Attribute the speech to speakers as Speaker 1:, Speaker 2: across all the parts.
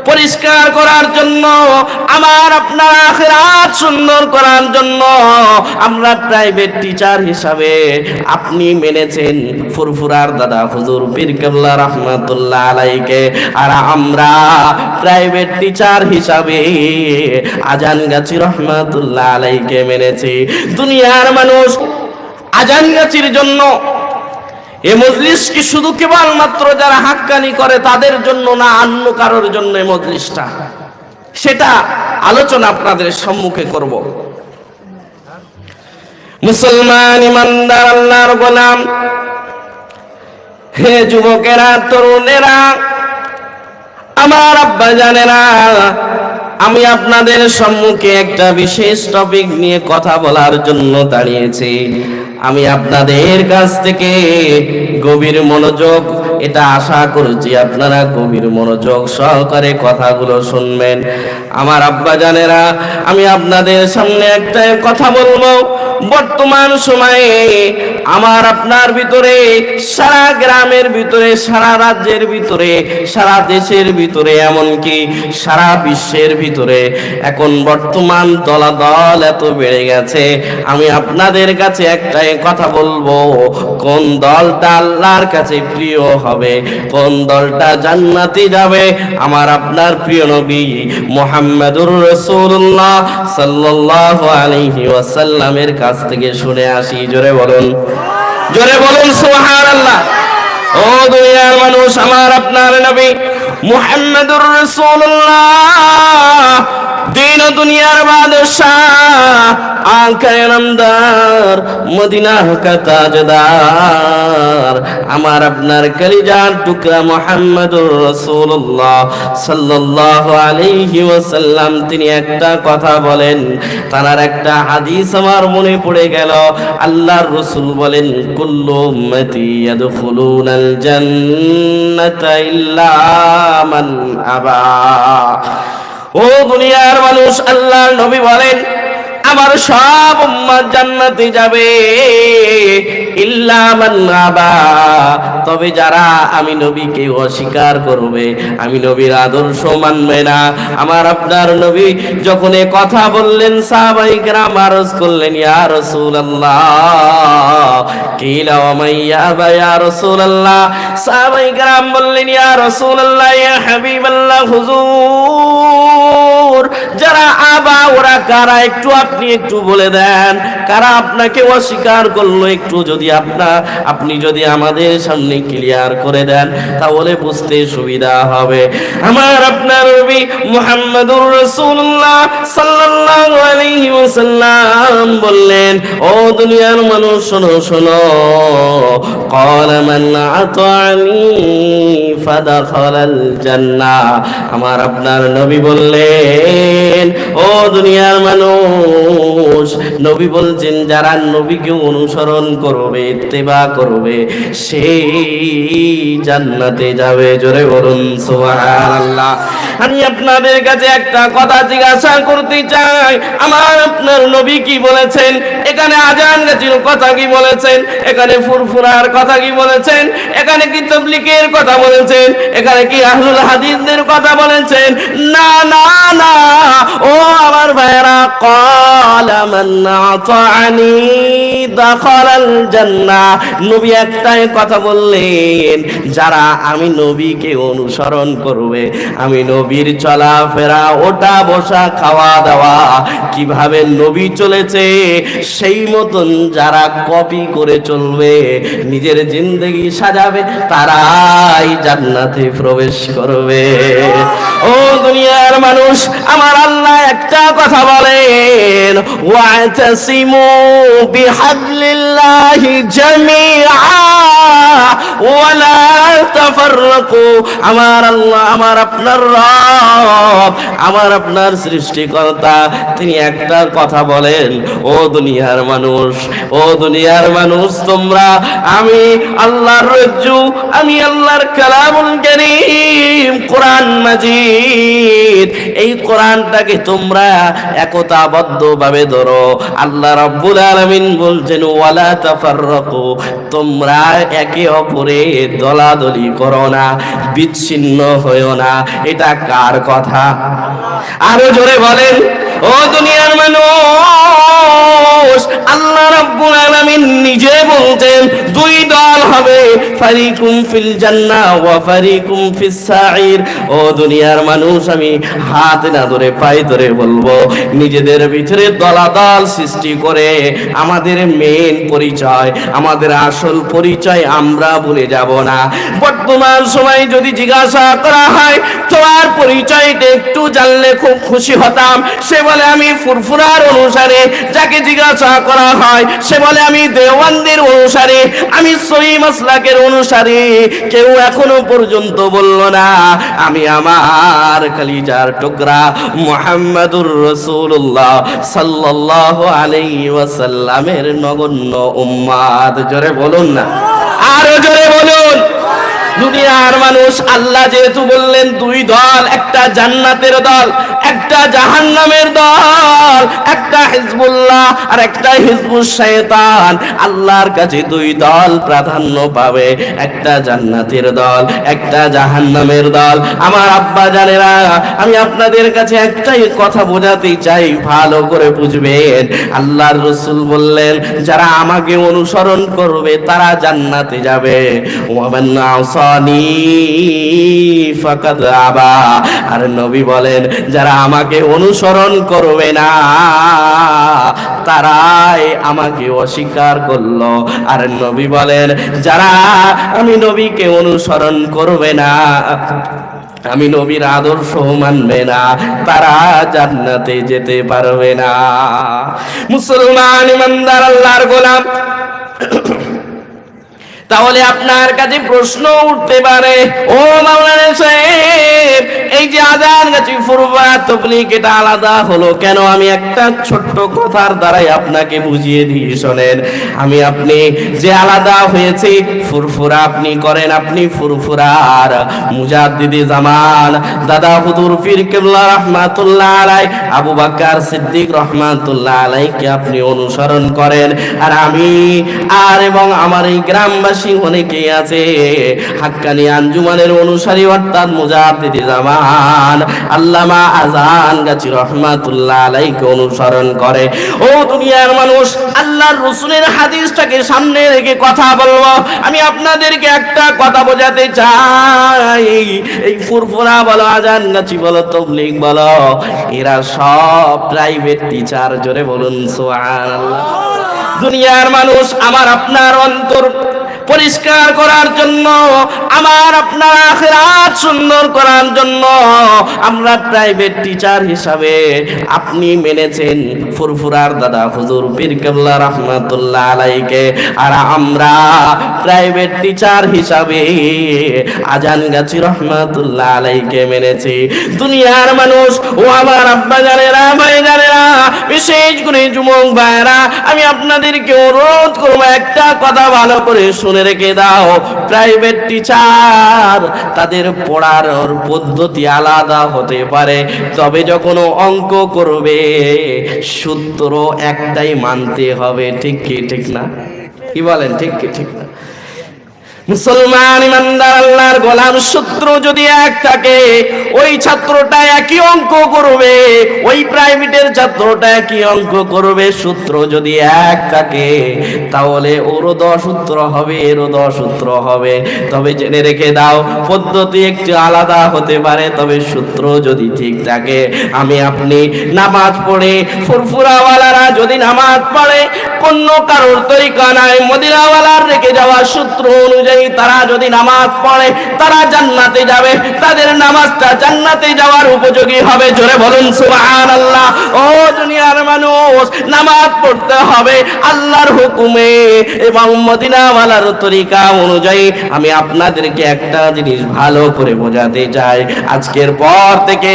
Speaker 1: পরিষ্কার করার জন্য, আমার আপনার আখিরাত সুন্দর করার জন্য আমরা প্রাইভেট টিচার হিসাবে আপনি মেনেছেন ফুরফুরার দাদা হুজুর পীর কেবলা রাহমাতুল্লাহ আলাইকে, আর আমরা প্রাইভেট টিচার হিসাবে আজান গাছি রহমাতুল্লাহ আলাইকে মেনেছি। দুনিয়ার মানুষ আজান গাছির জন্য এই মজলিস কি শুধু কেবলমাত্র যারা হাক্কানি করে তাদের জন্য না, অন্য কারোর জন্য এই মজলিসটা, সেটা আলোচনা আপনাদের সম্মুখে করব। মুসলমান ইমানদার আল্লাহর গোলাম, হে যুবকেরা, তরুণেরা, আমার আব্বা জানেরা, আমি আপনাদের সম্মুখে একটা বিশেষ টপিক নিয়ে কথা বলার জন্য দাঁড়িয়েছি। আমি আপনাদের কাছ থেকে গভীর মনোযোগ, এটা আশা করছি আপনারা গভীর মনোযোগ সহকারে কথাগুলো শুনবেন। আমার আব্বা জানেরা, আমি আপনাদের সামনে একটা কথা বলবো। বর্তমান সময়ে আমার আপনার ভিতরে, সারা গ্রামের ভিতরে, সারা রাজ্যের ভিতরে, সারা দেশের ভিতরে, এমনকি সারা বিশ্বের ভিতরে এখন বর্তমান দলাদল এত বেড়ে গেছে। আমি আপনাদের কাছে একটাই কথা বলবো, কোন দলটা আল্লাহর কাছে প্রিয় হবে, কোন দলটা জান্নাতে যাবে, আমার আপনার প্রিয় নবী মুহাম্মদুর রাসূলুল্লাহ সাল্লাল্লাহু আলাইহি ওয়াসাল্লামের কাছ থেকে শুনে আসি। জোরে বলুন, জোরে বলুন সুবহানাল্লাহ। ও দুনিয়ার মানুষ, আমার আপনার নবী মুহাম্মদুর রাসূলুল্লাহ দিন ও দুনিয়ার বাদশাহ, আঁখায়ে নামদার, মদিনা কা তাজদার, আমার আপনার কলিজার টুকরা মুহাম্মদুর রাসূলুল্লাহ সাল্লাল্লাহু আলাইহি ওয়াসাল্লাম তিনি একটা কথা বলেন, তার একটা হাদিস আমার মনে পড়ে গেল। আল্লাহর রাসূল বলেন, কুল্লু উম্মতি ইয়াদখুলুনাল জান্নাতা ইল্লা মান আবা। ও দুনিয়ার মানুষ, আল্লাহর নবী বলেন, আমার সব উম্মত জান্নাতে যাবে ইল্লা মান আবা, তবে যারা আমি নবীকে অস্বীকার করবে, আমি নবীর আদর্শ মানবে না। আমার আপনার নবী যখন এই কথা বললেন, সাহাবায়ে কেরাম আরজ করলেন, ইয়া রাসূলুল্লাহ, কিলা ওয়া মাইয়াবা ইয়া রাসূলুল্লাহ। সাহাবায়ে কেরাম বললেন, ইয়া রাসূলুল্লাহ, ইয়া হাবিবাল্লাহ, হুজুর, যারা আবা ওরা কারা, একটু আপনি একটু বলে দেন, কারা আপনাকে অস্বীকার করলো, একটু যদি আপনি যদি আমাদের সামনে ক্লিয়ার করে দেন তাহলে বুঝতে সুবিধা হবে। আমার আপনার নবী মুহাম্মদুর রাসূলুল্লাহ সাল্লাল্লাহু আলাইহি ওয়াসাল্লাম বললেন, ও দুনিয়ার মানুষ শোনো শোনো, ক্বালা মান আতা'নি ফাদাখালাল জান্নাহ। আমার আপনার নবী বললেন, ও দুনিয়ার মানুষ, নবী বলছেন যারা নবীকে অনুসরণ করবে, ইত্তেবা করবে, সেই জান্নাতে যাবে। জোরে বলুন সুবহানাল্লাহ। আমি আপনাদের কাছে একটা কথা জিজ্ঞাসা করতে চাই, আমার আপনার নবী কি বলেছেন? এখানে আজান গাছির কথা কি বলেছেন? এখানে ফুরফুরার কথা কি বলেছেন? এখানে কি তাবলীগের কথা বলেছেন? এখানে কি আহলুল হাদিসদের কথা বলেছেন? না না না, ও আমার ভাইরা, ক্বালা মান আতা'নি দাখালাল জান্নাহ। নবী একটাই কথা বললেন, যারা আমি নবীকে অনুসরণ করবে, আমি নবীর চলাফেরা, ওঠা বসা, খাওয়া দাওয়া, কিভাবে নবী চলেছে সেই মতন যারা কপি করে চলবে, নিজের জিন্দেগি সাজাবে, তারাই জান্নাতে প্রবেশ করবে। ও দুনিয়ার মানুষ, আমার আল্লাহ একটা কথা বলেন, ওয়াতাসিমু বিহাবলিল্লাহি জামিআ ওয়ালা তাফাররাকু। আমার আল্লাহ, আমার আপনার রব, আমার আপনার সৃষ্টিকর্তা, তিনি একটা কথা বলেন, ও দুনিয়ার মানুষ, ও দুনিয়ার মানুষ, তোমরা আমি আল্লাহর রজ্জু, আমি আল্লাহর কালামুল কারীম কোরআন মাজিদ, এই কোরআনটাকে তোমরা একতাবদ্ধভাবে ধরো। আল্লাহ রাব্বুল আলামিন বলছেন ওয়ালা তাফাররাকু, তোমরা একে অপরের দলাদলি করো না, বিচ্ছিন্ন হয়ো না। এটা কার কথা? আরো জোরে বলেন। ও দুনিয়ার মানুষ, আল্লাহ রাব্বুল আলামিন নিজে বলতেন দুই দল হবে, ফারিকুম ফিল জান্নাহ ওয়া ফারিকুম ফিস সাঈর। ও দুনিয়ার মানুষ, আমি হাত না ধরে পায়ে ধরে বলবো, নিজেদের ভিতরে দলাদল সৃষ্টি করে আমাদের মেন পরিচয়, আমাদের আসল পরিচয় আমরা ভুলে যাব না। বর্তমান সময়ে যদি জিজ্ঞাসা করা হয় তোমার পরিচয়টা একটু জানলে খুব খুশি হতাম, সে বলে আমি ফুরফুরার অনুসারে। যাকে জিজ্ঞাসা করা হয় সে বলে আমি দেওবন্দের অনুসারে, আমি সহি মাসলাকের অনুসারে। কেউ এখনো পর্যন্ত বলল না আমি আমার কলিজার টুকরা মুহাম্মাদুর রাসূলুল্লাহ সাল্লাল্লাহু আলাইহি ওয়াসাল্লামের নগণ্য উম্মাত। জোরে বলুন না, আরো জোরে বলুন। দুনিয়ার মানুষ, আল্লাহ যেহেতু বললেন দুই দল, একটা জান্নাতের দল, একটা জাহান্নামের দল, একটা হিজবুল্লাহ আর একটা হিজবুশ শয়তান। আল্লাহর কাছে দুই দল প্রাধান্য পাবে, একটা জান্নাতের দল, একটা জাহান্নামের দল। আমার আব্বা জানেরা, আমি আপনাদের কাছে একটাই কথা বোঝাতে চাই, ভালো করে বুঝবেন। আল্লাহর রাসূল বললেন যারা আমাকে অনুসরণ করবে তারা জান্নাতে যাবে, ওয়ামান আসানি ফাকাদ আবা। আর নবী বলেন যারা আমাকে অনুসরণ করবে না তারাই আমাকে অস্বীকার করলো। আর নবী বলেন যারা আমি নবীকে অনুসরণ করবে না, আমি নবীর আদর্শ মানবে না, তারা জান্নাতে যেতে পারবে না। মুসলমান ইমানদার আল্লাহর গোলাম, তাহলে আপনার কাছে প্রশ্ন উঠতে পারে, ও মাওলানা সাহেব, এই যে আযান গাছি ফুরফুরা তাবলীগ এটা আলাদা হলো কেন? আমি একটা ছোট্ট কথার দ্বারাই আপনাকে বুঝিয়ে দিই, শোনেন। আমি আপনি যে আলাদা হয়েছে, ফুরফুরা আপনি করেন, আপনি ফুরফুরার মুজাদ্দিদে জামান দাদা হুজুর পীর কিবলা রাহমাতুল্লাহ আলাই আবু বকর সিদ্দিক রাহমাতুল্লাহ আলাইকে আপনি অনুসরণ করেন। আর আমি আর এবং আমার এই গ্রামবাসী অনেকেই আছে হাক্কানি আঞ্জুমানের অনুসারী, অর্থাৎ মুজাদ্দিদে জামান আল্লামা আযান গাছি রাহমাতুল্লাহ আলাইকে অনুসরণ করে। ও দুনিয়ার মানুষ, আল্লাহর রাসূলের হাদিসটাকে সামনে রেখে কথা বলবো। আমি আপনাদেরকে একটা কথা বোঝাতে চাই, এই ফুরফুরা বলো, আযান গাছি বলো, তাবলীগ বলো, এরা সব প্রাইভেট টিচার। জোরে বলুন সুবহানাল্লাহ। দুনিয়ার মানুষ, আমার আপনার অন্তর পরিষ্কার করার জন্য, আমার আপনার আখিরাত সুন্দর করার জন্য আমরা প্রাইভেট টিচার হিসাবে আপনি মেনেছেন ফুরফুরার দাদা হুজুর পীর কিবলা রাহমাতুল্লাহ আলাইকে, আর আমরা প্রাইভেট টিচার হিসাবে আযান গাছি রাহমাতুল্লাহ আলাইকে মেনেছি। দুনিয়ার মানুষ, ও আমার আব্বা জানেরা, ভাই জানেরা, বিশেষ করে যুবক ভাইরা, আমি আপনাদেরকে অনুরোধ করবো একটা কথা ভালো করে শুনে রেখে দাও। প্রাইভেট টিচার তাদের পড়ার পদ্ধতি আলাদা হতে পারে, তবে যখন অঙ্ক করবে সূত্র একটাই মানতে হবে। ঠিক কি ঠিক না? কি বলেন, ঠিক কি ঠিক না? মুসলমান ইমানদার আল্লাহর গোলাম, সূত্র যদি এক থাকে ওই ছাত্রটা একই অঙ্ক করবে, ওই প্রাইভেটের ছাত্রটা একই অঙ্ক করবে। সূত্র যদি এক থাকে তাহলে ওরও 10 সূত্র হবে, এরও 10 সূত্র হবে। তবে জেনে রেখে দাও, পদ্ধতি একটু আলাদা হতে পারে, তবে সূত্র যদি ঠিক থাকে। আমি আপনি নামাজ পড়ে, ফুরফুরাওয়ালারা যদি নামাজ পড়ে কোন কারোর তরিকা নাই, মদিনাওয়ালার রেখে যাওয়া সূত্র অনুযায়ী তারা যদি নামাজ পড়ে তারা জান্নাতে যাবে, তাদের নামাজটা জান্নাতে যাওয়ার উপযোগী হবে। জোরে বলুন সুবহানাল্লাহ। ও দুনিয়ার মানুষ, নামাজ পড়তে হবে আল্লাহর হুকুমে এবং মদিনাওয়ালার তরিকা অনুযায়ী। আমি আপনাদেরকে একটা জিনিস ভালো করে বোঝাতে চাই, আজকের পর থেকে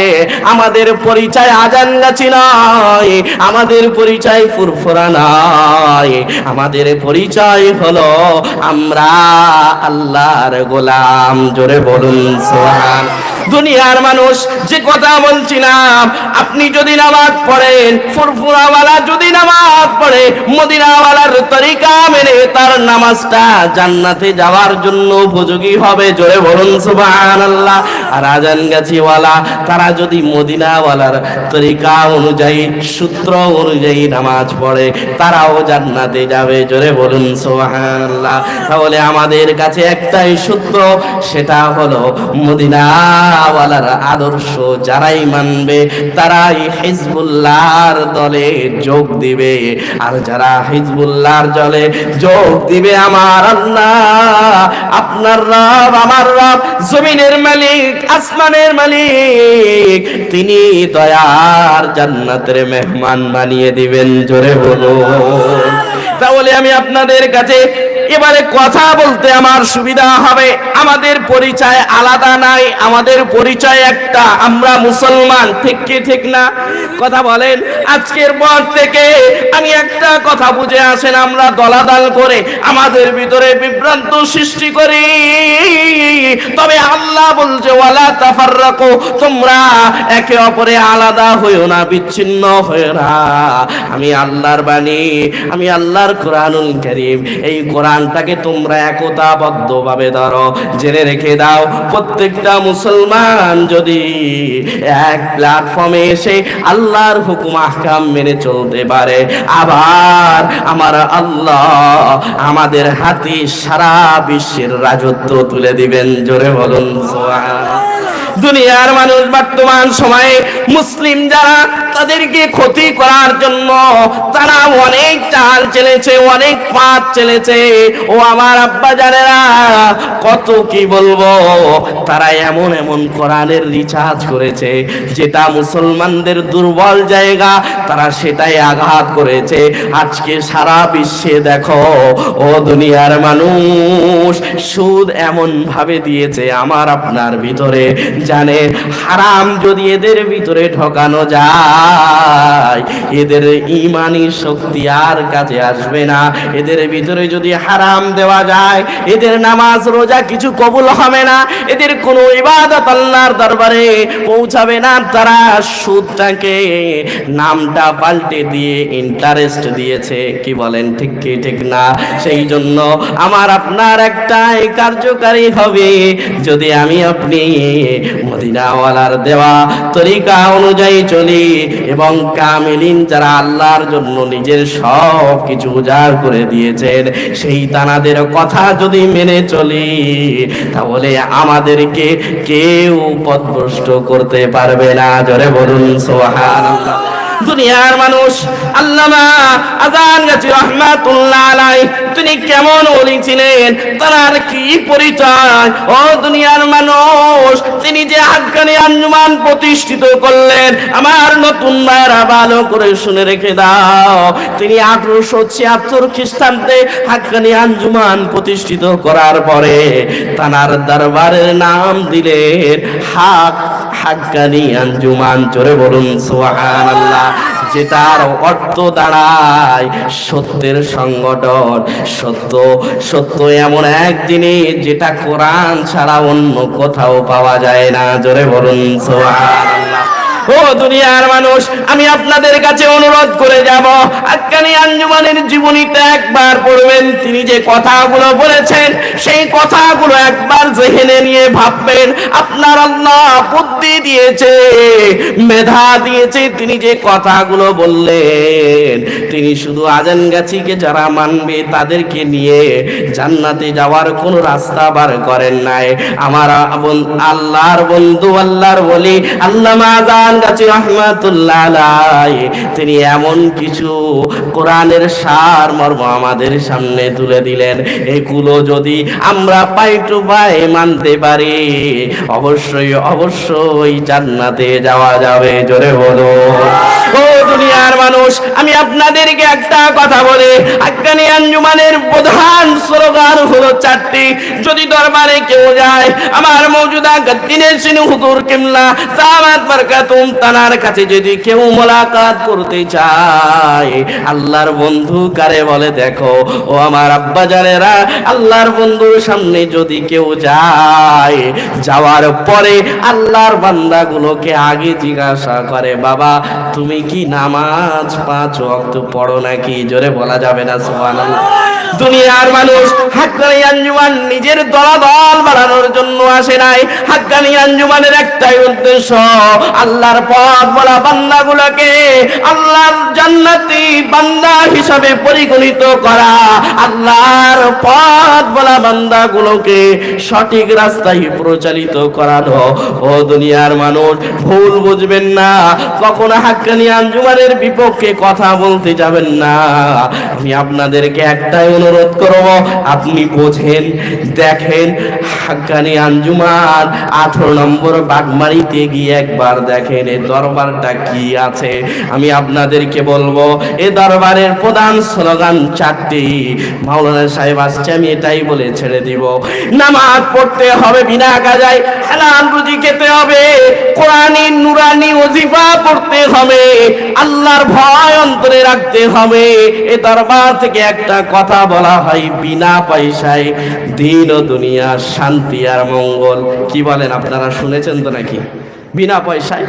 Speaker 1: আমাদের পরিচয় আযান গাছি নয়, আমাদের পরিচয় ফুরফুরা নয়, আমাদের পরিচয় হলো আমরা আল্লাহর গোলাম। জোরে বলুন সুবহান। দুনিয়ার মানুষ যে কথা বলছিলাম, আপনি যদি নামাজ পড়েন, ফুরফুরাওয়ালা যদি নামাজ পড়ে, মদিনাওয়ালার তরিকা মেনে তার নামাজটা জান্নাতে যাওয়ার জন্য উপযোগী হবে। জোরে বলুন সুবহানাল্লাহ। আর আজান গাছিওয়ালা তারা যদি মদিনাওয়ালার তরিকা অনুযায়ী, সূত্র অনুযায়ী নামাজ পড়ে, তারাও জান্নাতে যাবে। জোরে বলুন সুবহানাল্লাহ। তাহলে আমাদের কাছে একটাই সূত্র, সেটা হলো মদিনাওয়ালার আদর্শ যারাই মানবে তারাই হিজবুল্লাহর দলে যোগ দিবে। আর যারা হিজবুল্লাহর দলে যোগ দিবে, আমার আল্লাহ, আপনার রব, আমার রব, জমিনের মালিক, আসমানের মালিক, তিনি দয়ার জান্নাতের মেহমান বানিয়ে দিবেন। জোরে বলুন। তাহলে আমি আপনাদের কাছে এবারে কথা বলতে আমার সুবিধা হবে। আমাদের পরিচয় আলাদা নাই, আমাদের পরিচয় একটা, আমরা মুসলমান। ঠিক কি ঠিক না? কথা বলেন। আজকের পর থেকে আমি একটা কথা বুঝে আসেন, আমরা দলাদল করে আমাদের ভিতরে বিভ্রান্ত সৃষ্টি করি, তবে আল্লাহ বলছে ওয়ালা তাফাররাকু, তোমরা একে অপরে আলাদা হইও না, বিচ্ছিন্ন হইও না। আমি আল্লাহর বাণী, আমি আল্লাহর কোরআনুল কারীম, এই কোরআনটাকে তোমরা একতাবদ্ধভাবে ধরো। জেনে রেখে দাও, প্রত্যেকটা মুসলমান যদি এক প্ল্যাটফর্মে এসে আল্লাহর হুকুম আহকাম মেনে চলতে পারে, আবার আমার আল্লাহ আমাদের হাতে সারা বিশ্বের রাজত্ব তুলে দিবেন। জোরে বলুন সুবহানাল্লাহ। দুনিয়ার মানুষ বর্তমান সময়ে মুসলিম যারা, তাদেরকে ক্ষতি করার জন্য তারা অনেক চাল চেলেছে, অনেক পাত চেলেছে। ও আমার আব্বা জানেরা, কত কি বলবো, তারা এমন এমন কোরআনের রিচার্জ করেছে যেটা মুসলমানদের দুর্বল জায়গা, তারা সেটাই আঘাত করেছে। আজকে সারা বিশ্বে দেখো, ও দুনিয়ার মানুষ, সুদ এমন ভাবে দিয়েছে আমার আপনার ভিতরে, জানে হারাম যদি এদের ভিতরে ঢোকানো যায়, এদের ঈমানি শক্তি আর কাজে আসবে না। এদের ভিতরে যদি হারাম দেওয়া যায়, এদের নামাজ রোজা কিছু কবুল হবে না, এদের কোনো ইবাদত আল্লাহর দরবারে পৌঁছাবে না। তারা সুদটাকে নামটা পাল্টে দিয়ে ইন্টারেস্ট দিয়েছে। কি বলেন? ঠিক কি ঠিক না? সেই জন্য আমার আপনার একটাই কার্যকারী হবে, যদি আমি আপনি মদিনাওয়ালার দেওয়া তরিকা অনুযায়ী চলি, এবং কামিলিন যারা আল্লাহর জন্য নিজের সব কিছু উজাড় করে দিয়েছেন, সেই তানাদের কথা যদি মেনে চলি, তাহলে আমাদেরকে কেউ পথভ্রষ্ট করতে পারবে না। জোরে বলুন সুবহানাল্লাহ। দুনিয়ার মানুষ আল্লামা আজান গাছি রহমাতুল্লাহ আলাইহি, তিনি কেমন ওলি ছিলেন, তার কি পরিচয়? ও দুনিয়ার মানুষ, তিনি যে হাক্কানি আঞ্জুমান প্রতিষ্ঠিত করলেন, আমার নতুন ভাইরা ভালো করে শুনে রেখে দাও, তিনি 1876 খ্রিস্টাব্দে হাক্কানি আঞ্জুমান প্রতিষ্ঠিত করার পরে তানার দরবারের নাম দিলেন হাক্কানি আঞ্জুমান। জোরে বলুন সুবহানাল্লাহ। যেটার অর্থ দাঁড়ায় সত্যের সংগঠন। সত্য, সত্য এমন এক জিনিস যেটা কোরআন ছাড়া অন্য কোথাও পাওয়া যায় না। জোরে বলুন সুবহানাল্লাহ। ও দুনিয়ার মানুষ, আমি আপনাদের কাছে অনুরোধ করে যাব, হাক্কানি আঞ্জুমানের জীবনীটা একবার পড়বেন। তিনি যে কথাগুলো বলেছেন, সেই কথাগুলো একবার জেহেনে নিয়ে ভাববেন। আপনার আল্লাহ বুদ্ধি দিয়েছে, মেধা দিয়েছে, তিনি যে কথাগুলো বললেন, তিনি শুধু আজান গাছিকে যারা মানবে তাদেরকে নিয়ে জান্নাতে যাওয়ার কোনো রাস্তা বার করেন নাই। আমার আল্লাহর বন্ধু, আল্লাহর ওলি আল্লামা আজান গাছি রহমাতুল্লাহ আলাইহি, তিনি এমন কিছু কোরআনের সার মর্ম আমাদের সামনে তুলে দিলেন, এগুলো যদি আমরা পাই টু পাই মানতে পারি, অবশ্যই অবশ্যই জান্নাতে যাওয়া যাবে। জোরে বলো। ও দুনিয়ার মানুষ, আমি আপনাদেরকে একটা কথা বলি, হাক্কানি আঞ্জুমানের প্রধান স্লোগান হলো চারটি। যদি দরবারে কেউ যায়, আমার মওজুদা গদ্দিনের সিনু হুজুর কিবলা দামাত বারকাতুম তানার কাছে যদি কেউ মোলাকাত করতে চায়, আল্লাহর বন্ধু কারে বলে দেখো ও আমার আব্বা জানেরা, আল্লাহর বন্ধুর সামনে যদি কেউ যায়, যাওয়ার পরে আল্লাহর বান্দাগুলোকে আগে জিজ্ঞাসা করে, বাবা তুমি কি নামাজ 5 ওয়াক্ত পড়ো নাকি? জোরে বলা যাবে না সুবহানাল্লাহ। দুনিয়ার মানুষ হাক্কানি আঞ্জুমান নিজের দলাদল বাড়ানোর জন্য আসে নাই। হাক্কানি আঞ্জুমানের একটাই উদ্দেশ্য, আল্লাহর পথ বলা বান্দাগুলোকে আল্লাহর জান্নাতি বান্দা হিসাবে পরিগণিত করা, আল্লাহর পথ বলা বান্দাগুলোকে সঠিক রাস্তায় পরিচালিত করানো। ও দুনিয়ার মানুষ, ভুল বুঝবেন না, কখনো হাক্কানি আঞ্জুমানের বিপক্ষে কথা বলতে যাবেন না। আমি আপনাদেরকে একটাই অনুরোধ করব, আপনি বোঝেন, দেখেন হাক্কানি আঞ্জুমান 18 নম্বর বাগমারিতে গিয়ে একবার দেখেন এই দরবারটা কি আছে। আমি আপনাদেরকে বলবো, এই দরবারের প্রধান স্লোগান 4টি। মাওলানা সাহেব আসছে, আমি এটাই বলে ছেড়ে দিব। নামাজ পড়তে হবে বিনা কাজায়, হালাল রুজি খেতে হবে, কোরআনি নুরানি ওজিফা পড়তে হবে, আল্লাহর ভয় অন্তরে রাখতে হবে। এই দরবার থেকে একটা কথা বলা হয়, বিনা পয়সায় দিন ও দুনিয়া শান্তি আর মঙ্গল। কি বলেন আপনারা, শুনেছেন তো নাকি? বিনা পয়সায়।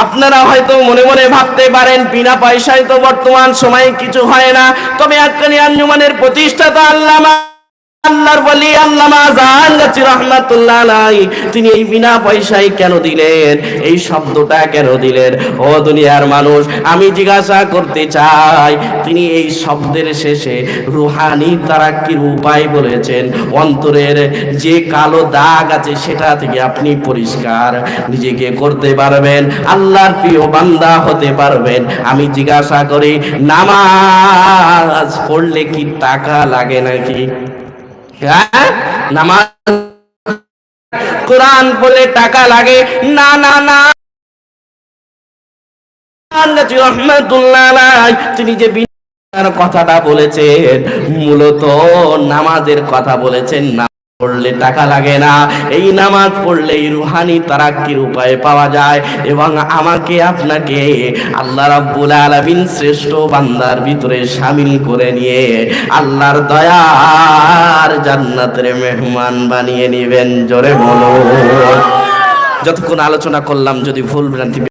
Speaker 1: আপনারা হয়তো মনে মনে ভাবতে পারেন বিনা পয়সায় তো বর্তমান সময়ে কিছু হয় না, তবে হাক্কানি আঞ্জুমানের প্রতিষ্ঠাতা আল্লাহর ওলি আল্লামা জাহাঙ্গীর রাহমাতুল্লাহ আলাইহি তিনি এই বিনা পয়সায় কেন দিলেন, এই শব্দটা কেন দিলেন? ও দুনিয়ার মানুষ, আমি জিজ্ঞাসা করতে চাই, তিনি এই শব্দের শেষে রুহানি তারাক্কির উপায় বলেছেন। অন্তরের যে কালো দাগ আছে সেটা থেকে আপনি পরিষ্কার নিজেকে করতে পারবেন, আল্লাহর প্রিয় বান্দা হতে পারবেন। আমি জিজ্ঞাসা করি, নামাজ পড়লে কি টাকা লাগে নাকি? নামাজ কোরআন পড়লে টাকা লাগে? না না না। তিনি যে কথাটা বলেছেন, মূলত নামাজের কথা বলেছেন। না পড়লে টাকা লাগে না, এই নামাজ পড়লেই রুহানি তারাক্কির উপায় পাওয়া যায় এবং আমাকে আপনাকে আল্লাহ রাব্বুল আলামিন শ্রেষ্ঠ বান্দার ভিতরে শামিল করে নিয়ে আল্লাহর দয়ার জান্নাতের মেহমান বানিয়ে নেবেন। জোরে বলো। যতক্ষণ আলোচনা করলাম, যদি ভুল ভ্রান্তি